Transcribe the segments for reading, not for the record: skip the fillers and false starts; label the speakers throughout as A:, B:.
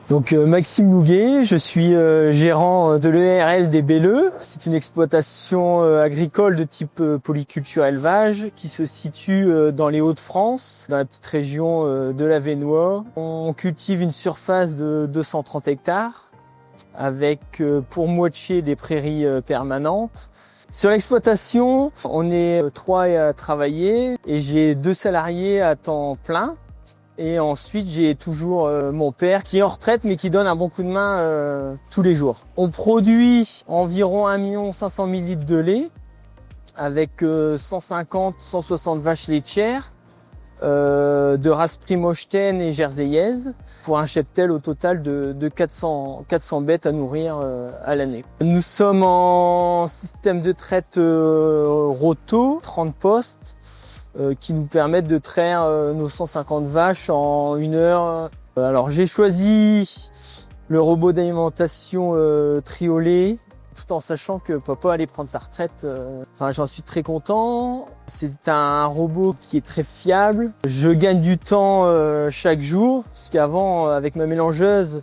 A: Donc Maxime Louguet, je suis gérant de l'ERL des Belleux. C'est une exploitation agricole de type polyculture élevage qui se situe dans les Hauts-de-France, dans la petite région de l'Avesnois. On cultive une surface de 230 hectares avec pour moitié des prairies permanentes. Sur l'exploitation, on est 3 à travailler et j'ai 2 salariés à temps plein. Et ensuite, j'ai toujours mon père qui est en retraite mais qui donne un bon coup de main tous les jours. On produit environ 1 500 000 litres de lait avec 150-160 vaches laitières de race Primostein et Jerseyaise pour un cheptel au total de 400 bêtes à nourrir à l'année. Nous sommes en système de traite roto, 30 postes. Qui nous permettent de traire nos 150 vaches en 1 heure. Alors j'ai choisi le robot d'alimentation Triolet, tout en sachant que papa allait prendre sa retraite. Enfin, j'en suis très content. C'est un robot qui est très fiable. Je gagne du temps chaque jour, parce qu'avant, avec ma mélangeuse,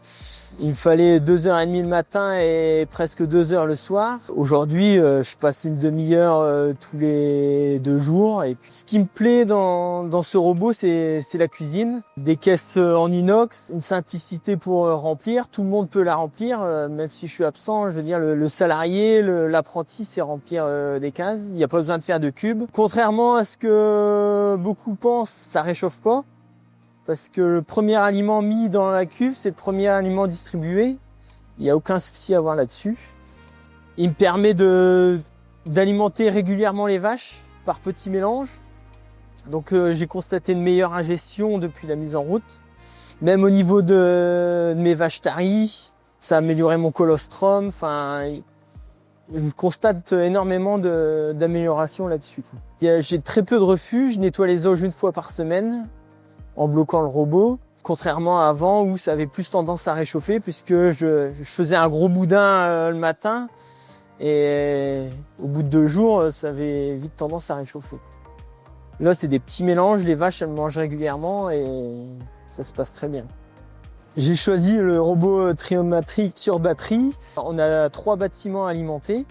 A: il me fallait 2h30 le matin et presque 2 heures le soir. Aujourd'hui, je passe une demi-heure tous les 2 jours. Et puis, ce qui me plaît dans ce robot, c'est la cuisine. Des caisses en inox, une simplicité pour remplir. Tout le monde peut la remplir, même si je suis absent. Je veux dire, le salarié, l'apprenti, c'est remplir des cases. Il n'y a pas besoin de faire de cubes. Contrairement à ce que beaucoup pensent, ça réchauffe pas. Parce que le premier aliment mis dans la cuve, c'est le premier aliment distribué. Il n'y a aucun souci à avoir là-dessus. Il me permet d'alimenter régulièrement les vaches par petits mélanges. Donc j'ai constaté une meilleure ingestion depuis la mise en route. Même au niveau de mes vaches taries, ça a amélioré mon colostrum. Enfin, je constate énormément d'amélioration là-dessus. J'ai très peu de refus. Je nettoie les auges 1 fois par semaine en bloquant le robot, contrairement à avant où ça avait plus tendance à réchauffer puisque je faisais un gros boudin le matin et au bout de 2 jours, ça avait vite tendance à réchauffer. Là, c'est des petits mélanges, les vaches elles mangent régulièrement et ça se passe très bien. J'ai choisi le robot Triomatric sur batterie. On a 3 bâtiments alimentés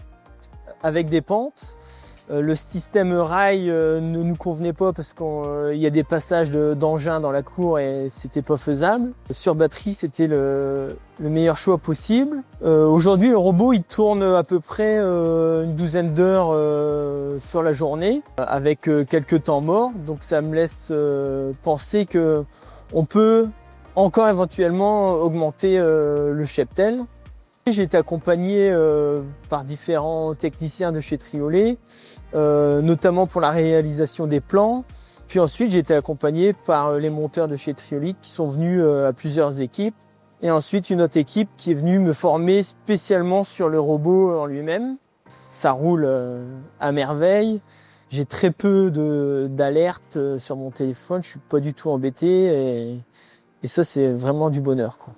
A: avec des pentes. Le système rail ne nous convenait pas parce qu'il y a des passages d'engins dans la cour et c'était pas faisable. Sur batterie, c'était le meilleur choix possible. Aujourd'hui, le robot il tourne à peu près une douzaine d'heures sur la journée avec quelques temps morts. Donc ça me laisse penser que on peut encore éventuellement augmenter le cheptel. J'ai été accompagné par différents techniciens de chez Triolet, notamment pour la réalisation des plans. Puis ensuite, j'ai été accompagné par les monteurs de chez Triolet qui sont venus à plusieurs équipes. Et ensuite, une autre équipe qui est venue me former spécialement sur le robot en lui-même. Ça roule à merveille. J'ai très peu d'alertes sur mon téléphone. Je suis pas du tout embêté. Et ça, c'est vraiment du bonheur, quoi.